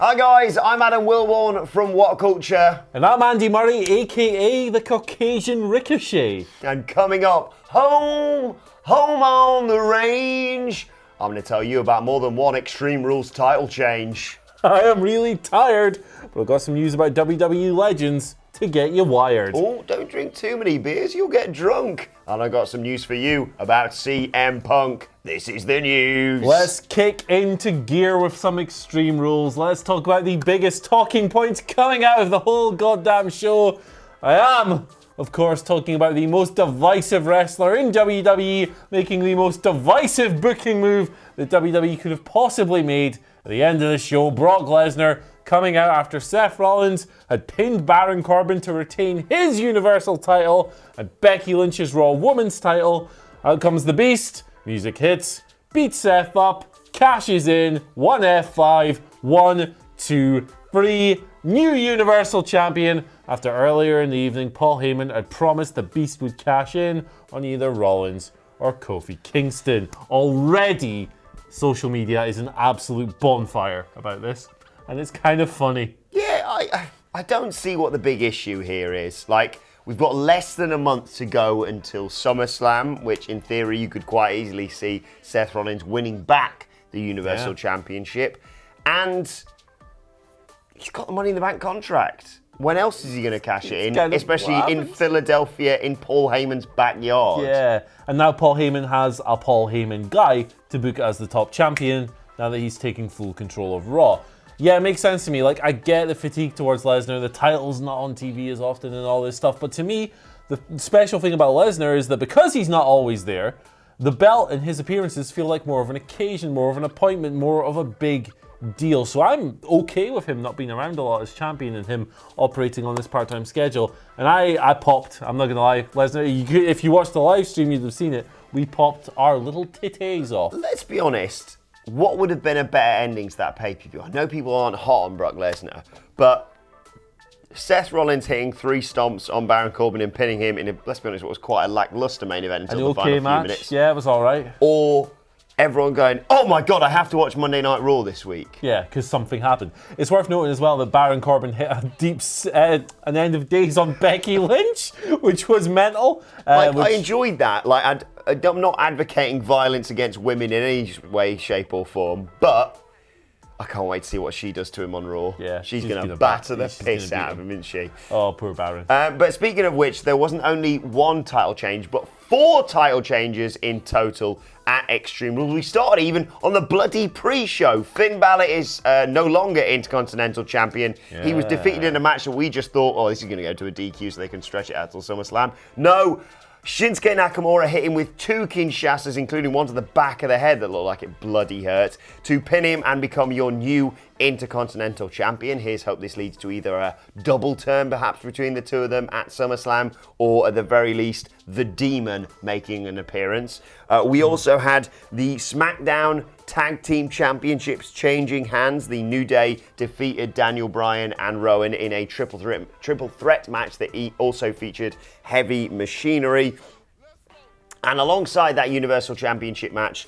Hi guys, I'm Adam Wilborn from WhatCulture. And I'm Andy Murray, aka the Caucasian Ricochet. And coming up, home on the range, I'm going to tell you about more than one Extreme Rules title change. I am really tired, but I've got some news about WWE legends to get you wired. Oh, don't drink too many beers, you'll get drunk. And I got some news for you about CM Punk. This is the news. Let's kick into gear with some Extreme Rules. Let's talk about the biggest talking points coming out of the whole goddamn show. I am, of course, talking about the most divisive wrestler in WWE, making the most divisive booking move that WWE could have possibly made at the end of the show. Brock Lesnar coming out after Seth Rollins had pinned Baron Corbin to retain his Universal title and Becky Lynch's Raw Women's title. Out comes the Beast, music hits, beats Seth up, cashes in, 1F5, 1, 2, 3, new Universal Champion. After earlier in the evening, Paul Heyman had promised the Beast would cash in on either Rollins or Kofi Kingston. Already, social media is an absolute bonfire about this. And it's kind of funny. Yeah, I don't see what the big issue here is. Like, we've got less than a month to go until SummerSlam, which in theory you could quite easily see Seth Rollins winning back the Universal Championship. And he's got the Money in the Bank contract. When else is he going to cash it in? Especially in Philadelphia, in Paul Heyman's backyard. Yeah, and now Paul Heyman has a Paul Heyman guy to book as the top champion now that he's taking full control of Raw. Yeah, it makes sense to me. Like, I get the fatigue towards Lesnar. The title's not on TV as often and all this stuff. But to me, the special thing about Lesnar is that because he's not always there, the belt and his appearances feel like more of an occasion, more of an appointment, more of a big deal. So I'm okay with him not being around a lot as champion and him operating on this part-time schedule. And I popped, I'm not going to lie, Lesnar, if you watched the live stream, you'd have seen it. We popped our little titties off. Let's be honest. What would have been a better ending to that pay-per-view? I know people aren't hot on Brock Lesnar, but Seth Rollins hitting 3 stomps on Baron Corbin and pinning him in, let's be honest, what was quite a lackluster main event until the final few minutes. Yeah, it was all right. Or everyone going, oh my God, I have to watch Monday Night Raw this week. Yeah, because something happened. It's worth noting as well that Baron Corbin hit a deep, an end of days on Becky Lynch, which was mental. I enjoyed that. Like, I'm not advocating violence against women in any way, shape or form, but I can't wait to see what she does to him on Raw. Yeah, she's going to batter the piss out of him, isn't she? Oh, poor Baron. But speaking of which, there wasn't only one title change, but 4 title changes in total at Extreme Rules. We started even on the bloody pre-show. Finn Balor is no longer Intercontinental Champion. Yeah. He was defeated in a match that we just thought, oh, this is going to go to a DQ so they can stretch it out till SummerSlam. No. Shinsuke Nakamura hit him with 2 Kinshasas, including one to the back of the head that looked like it bloody hurt, to pin him and become your new Intercontinental Champion. Here's hope this leads to either a double turn perhaps between the two of them at SummerSlam, or at the very least, the Demon making an appearance. We also had the Smackdown Tag Team Championships changing hands. The New Day defeated Daniel Bryan and Rowan in a triple threat match that also featured Heavy Machinery. And alongside that Universal Championship match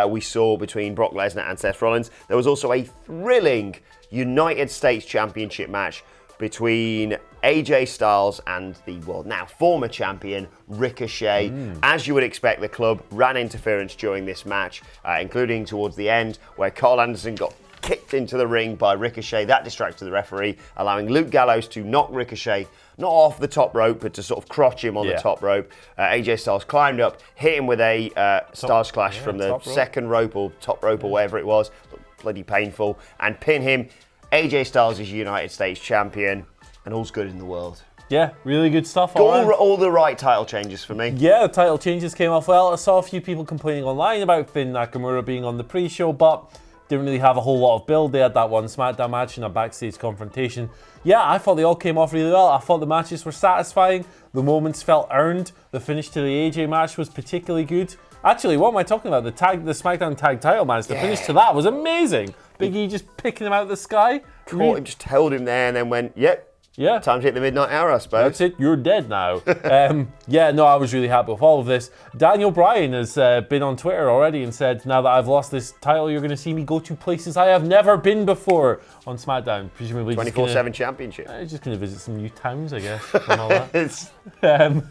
we saw between Brock Lesnar and Seth Rollins, there was also a thrilling United States Championship match between AJ Styles and the, now former champion, Ricochet. As you would expect, the club ran interference during this match, including towards the end, where Carl Anderson got kicked into the ring by Ricochet. That distracted the referee, allowing Luke Gallows to knock Ricochet, not off the top rope, but to sort of crotch him on the top rope. AJ Styles climbed up, hit him with a Stars Clash from the second rope or top rope or whatever it was. Bloody painful. And pin him. AJ Styles is United States Champion, and all's good in the world. Yeah, really good stuff. All the right title changes for me. Yeah, the title changes came off well. I saw a few people complaining online about Finn Nakamura being on the pre-show, but didn't really have a whole lot of build. They had that one Smackdown match and a backstage confrontation. Yeah, I thought they all came off really well. I thought the matches were satisfying. The moments felt earned. The finish to the AJ match was particularly good. Actually, what am I talking about? The Smackdown tag title match, the finish to that was amazing. Big E just picking him out of the sky. Caught him, just held him there and then went, yep, Yeah. Time to hit the midnight hour, I suppose. That's it, you're dead now. Yeah, no, I was really happy with all of this. Daniel Bryan has been on Twitter already and said, now that I've lost this title, you're going to see me go to places I have never been before on SmackDown. Presumably 24/7 championship. He's just going to visit some new towns, I guess, and all that.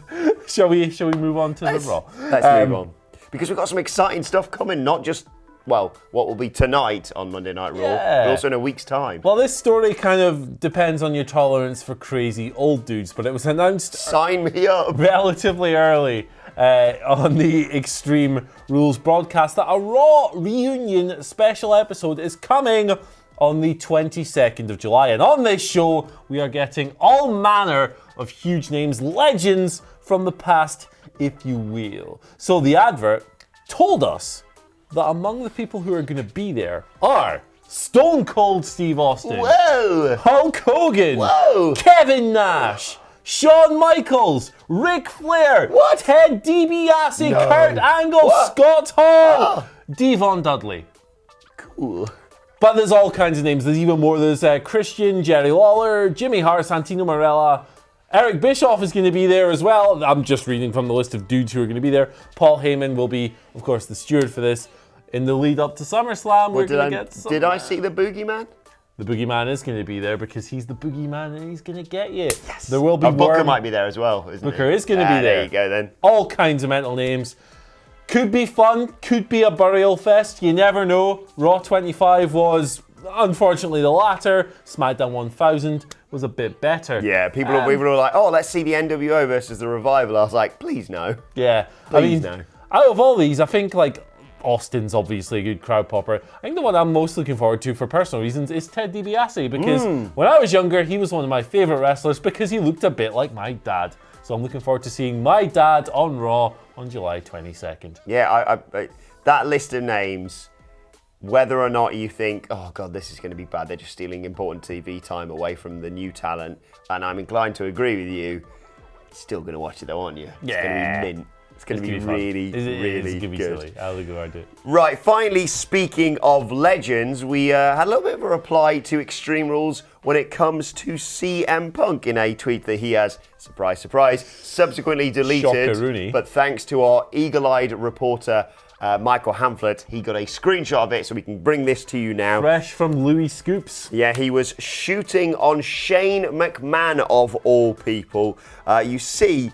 Shall we move on to the Raw? Let's move on. Because we've got some exciting stuff coming, not just, well, what will be tonight on Monday Night Raw, but also in a week's time. Well, this story kind of depends on your tolerance for crazy old dudes, but it was announced... Sign me up! ...relatively early on the Extreme Rules broadcast that a Raw reunion special episode is coming on the 22nd of July. And on this show, we are getting all manner of huge names, legends from the past, if you will. So the advert told us that among the people who are going to be there are Stone Cold Steve Austin, Whoa! Hulk Hogan, Whoa! Kevin Nash, Shawn Michaels, Ric Flair, What? Ted DiBiase, No. Kurt Angle, What? Scott Hall, Oh. Devon Dudley. Cool. But there's all kinds of names. There's even more. There's Christian, Jerry Lawler, Jimmy Hart, Santino Marella. Eric Bischoff is going to be there as well. I'm just reading from the list of dudes who are going to be there. Paul Heyman will be, of course, the steward for this. In the lead up to SummerSlam, we're going to get some... Did I see the Boogeyman? The Boogeyman is going to be there because he's the Boogeyman and he's going to get you. Yes. There will be Booker might be there as well, isn't Booker he? is going to be there. There you go then. All kinds of mental names. Could be fun, could be a burial fest, you never know. Raw 25 was, unfortunately, the latter. SmackDown 1000 was a bit better. Yeah, people were like, oh, let's see the NWO versus the Revival. I was like, please no. Yeah. Please no. Out of all these, I think, like, Austin's obviously a good crowd popper. I think the one I'm most looking forward to for personal reasons is Ted DiBiase, because when I was younger, he was one of my favorite wrestlers because he looked a bit like my dad. So I'm looking forward to seeing my dad on Raw on July 22nd. Yeah, I that list of names, whether or not you think, oh God, this is going to be bad, they're just stealing important TV time away from the new talent, and I'm inclined to agree with you, you're still going to watch it though, aren't you? It's going to be mint. It's going to be really, really good. Silly. I'll look forward to it. Right, finally, speaking of legends, we had a little bit of a reply to Extreme Rules when it comes to CM Punk in a tweet that he has, surprise, surprise, subsequently deleted. Shockaroonie. But thanks to our eagle-eyed reporter, Michael Hamflett, he got a screenshot of it, so we can bring this to you now. Fresh from Louis Scoops. Yeah, he was shooting on Shane McMahon, of all people. You see...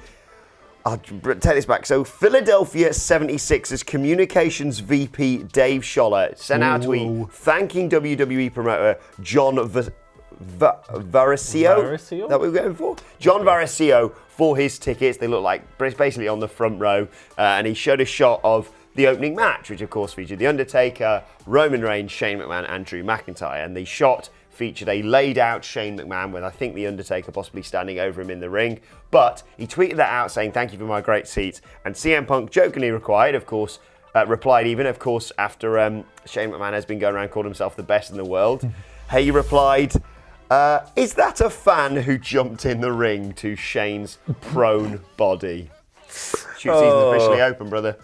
I'll take this back. So, Philadelphia 76ers Communications VP Dave Scholler sent out a tweet thanking WWE promoter John Variccio. Is that what we're going for? John Variccio for his tickets. They look like basically on the front row. And he showed a shot of the opening match, which of course featured The Undertaker, Roman Reigns, Shane McMahon, and Drew McIntyre. And the shot featured a laid out Shane McMahon with I think The Undertaker possibly standing over him in the ring. But he tweeted that out saying, thank you for my great seats. And CM Punk jokingly replied, of course, after Shane McMahon has been going around calling himself the best in the world. He replied, is that a fan who jumped in the ring to Shane's prone body? Shoot season's officially open, brother.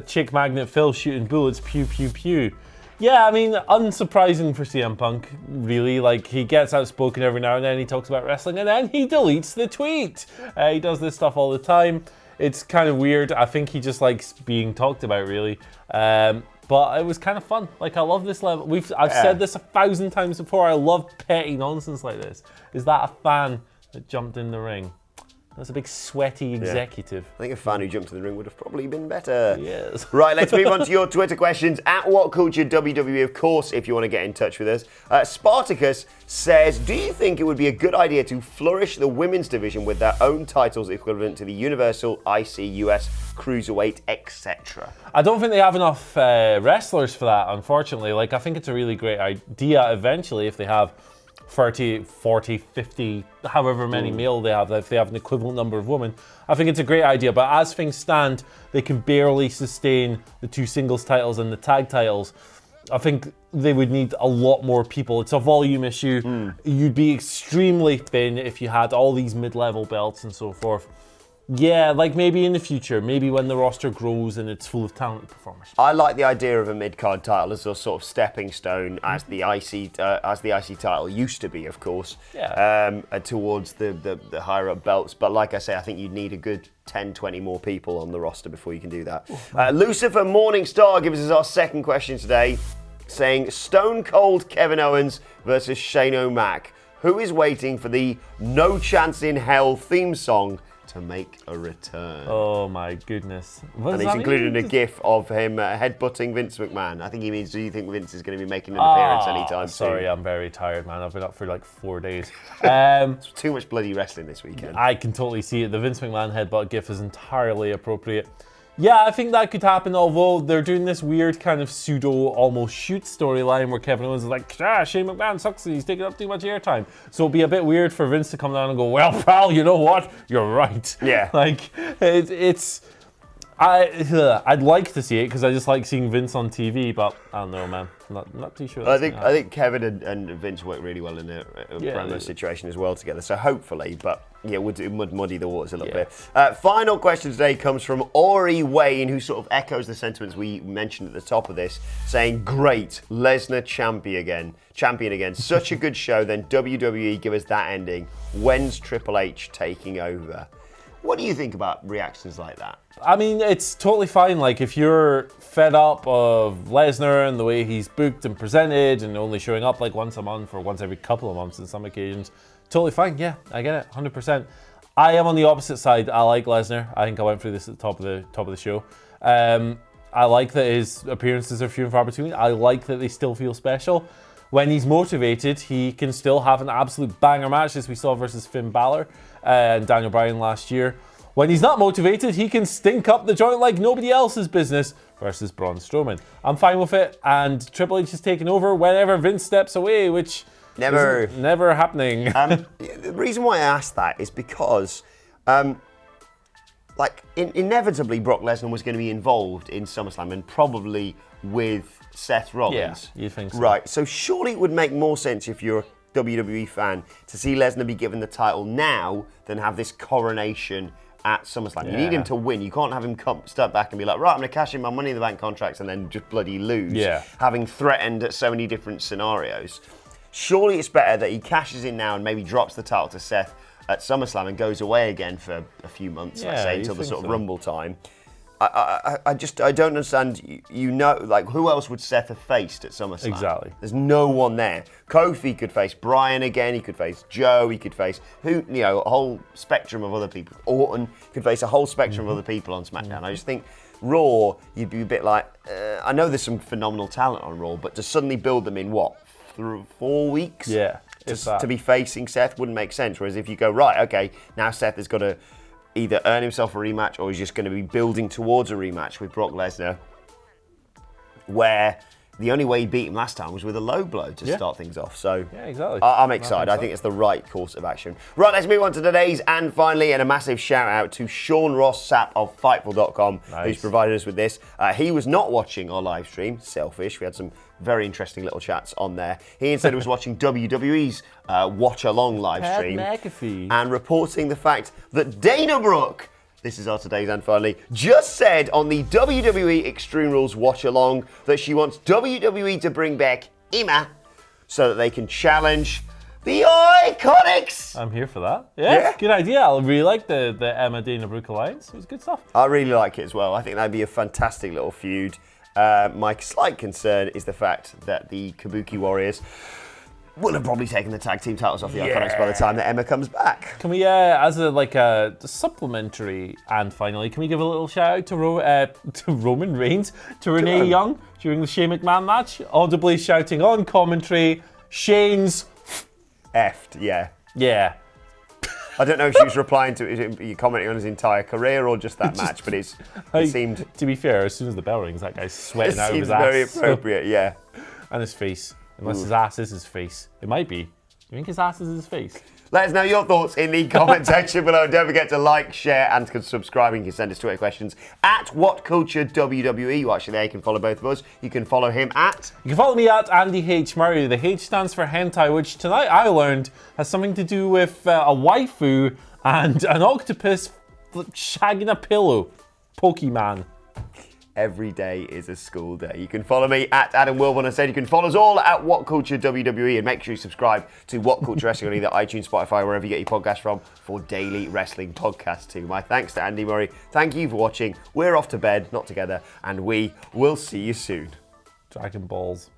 Chick Magnet Phil shooting bullets, pew, pew, pew. Yeah, I mean, unsurprising for CM Punk, really. Like, he gets outspoken every now and then, he talks about wrestling, and then he deletes the tweet. He does this stuff all the time. It's kind of weird. I think he just likes being talked about, really. But it was kind of fun. Like, I love this level. I've said this 1,000 times before. I love petty nonsense like this. Is that a fan that jumped in the ring? That's a big sweaty executive. I think a fan who jumped in the ring would have probably been better. Yes. Right, let's move on to your Twitter questions. At WhatCulture WWE, of course, if you want to get in touch with us. Spartacus says, do you think it would be a good idea to flourish the women's division with their own titles equivalent to the Universal, IC, US, Cruiserweight, etc.? I don't think they have enough wrestlers for that, unfortunately. Like, I think it's a really great idea eventually if they have 30, 40, 50, however many male they have, if they have an equivalent number of women. I think it's a great idea, but as things stand, they can barely sustain the two singles titles and the tag titles. I think they would need a lot more people. It's a volume issue. You'd be extremely thin if you had all these mid-level belts and so forth. Yeah, like maybe in the future, maybe when the roster grows and it's full of talented performers. I like the idea of a mid-card title as a sort of stepping stone, as the IC title used to be, of course, towards the higher up belts. But like I say, I think you'd need a good 10, 20 more people on the roster before you can do that. Lucifer Morningstar gives us our second question today, saying Stone Cold Kevin Owens versus Shane O'Mac. Who is waiting for the No Chance in Hell theme song to make a return? Oh my goodness. And he's included a gif of him headbutting Vince McMahon. I think he means, do you think Vince is going to be making an appearance anytime soon? Sorry, I'm very tired, man. I've been up for like 4 days. It's too much bloody wrestling this weekend. I can totally see it. The Vince McMahon headbutt gif is entirely appropriate. Yeah, I think that could happen, although they're doing this weird kind of pseudo almost shoot storyline where Kevin Owens is like, Shane McMahon sucks, he's taking up too much airtime. So it'd be a bit weird for Vince to come down and go, well, pal, you know what? You're right. Yeah. Like, I'd like to see it because I just like seeing Vince on TV, but I don't know, man. Not too sure. I think Kevin and Vince work really well in a promo situation as well together. So hopefully, but yeah, it would muddy the waters a little bit. Final question today comes from Ori Wayne, who sort of echoes the sentiments we mentioned at the top of this, saying, "Great, Lesnar champion again. Such a good show. Then WWE give us that ending. When's Triple H taking over?" What do you think about reactions like that? I mean, it's totally fine. Like, if you're fed up of Lesnar and the way he's booked and presented and only showing up like once a month or once every couple of months on some occasions, totally fine. Yeah, I get it, 100%. I am on the opposite side. I like Lesnar. I think I went through this at the top of the show. I like that his appearances are few and far between. I like that they still feel special. When he's motivated, he can still have an absolute banger match, as we saw versus Finn Balor and Daniel Bryan last year. When he's not motivated, he can stink up the joint like nobody else's business versus Braun Strowman. I'm fine with it, and Triple H is taking over whenever Vince steps away, which never happening. The reason why I asked that is because, inevitably Brock Lesnar was going to be involved in SummerSlam and probably with Seth Rollins. Yeah, you think so. Right, so surely it would make more sense if you're a WWE fan to see Lesnar be given the title now than have this coronation at SummerSlam. You need him to win. You can't have him step back and be like, right, I'm going to cash in my Money in the Bank contracts and then just bloody lose, having threatened at so many different scenarios. Surely it's better that he cashes in now and maybe drops the title to Seth at SummerSlam and goes away again for a few months, let's say, until the sort of Rumble time. I don't understand, who else would Seth have faced at SummerSlam? Exactly. There's no one there. Kofi could face Bryan again, he could face Joe, he could face a whole spectrum of other people. Orton could face a whole spectrum of other people on SmackDown. I just think Raw, you'd be a bit like, I know there's some phenomenal talent on Raw, but to suddenly build them in 4 weeks? Yeah. To be facing Seth wouldn't make sense. Whereas if you go, right, okay, now Seth has got to either earn himself a rematch or he's just going to be building towards a rematch with Brock Lesnar, where the only way he beat him last time was with a low blow to start things off. So yeah, exactly. I'm excited. I think it's the right course of action. Right, let's move on to today's and finally, and a massive shout out to Sean Ross Sapp of Fightful.com, who's provided us with this. He was not watching our live stream, selfish. We had some very interesting little chats on there. He instead was watching WWE's Watch Along live stream and reporting the fact that Dana Brooke, this is our today's and finally, just said on the WWE Extreme Rules Watch Along that she wants WWE to bring back Emma so that they can challenge the Iconics. I'm here for that. Yeah. Good idea. I really like the Emma Dana Brooke alliance. It was good stuff. I really like it as well. I think that'd be a fantastic little feud. My slight concern is the fact that the Kabuki Warriors will have probably taken the tag team titles off the Iconics by the time that Emma comes back. Can we, as a supplementary and finally, can we give a little shout out to Roman Reigns, to Renee Young during the Shane McMahon match, audibly shouting on commentary, Shane's effed, yeah. I don't know if she was replying to you commenting on his entire career or just that match, but it seemed. To be fair, as soon as the bell rings, that guy's sweating out of his ass. Very appropriate, yeah. And his face. Unless his ass is his face. It might be. You think his ass is his face? Let us know your thoughts in the comment section below. Don't forget to like, share, and subscribe. You can send us Twitter questions at WhatCulture WWE. Actually, there you can follow both of us. You can follow him at. You can follow me at Andy H. Murray. The H stands for hentai, which tonight I learned has something to do with a waifu and an octopus shagging a pillow. Pokemon. Every day is a school day. You can follow me at Adam Wilborn. I said you can follow us all at WhatCulture WWE, and make sure you subscribe to WhatCulture Wrestling on either iTunes, Spotify, wherever you get your podcasts from, for daily wrestling podcasts too. My thanks to Andy Murray. Thank you for watching. We're off to bed, not together, and we will see you soon. Dragon Balls.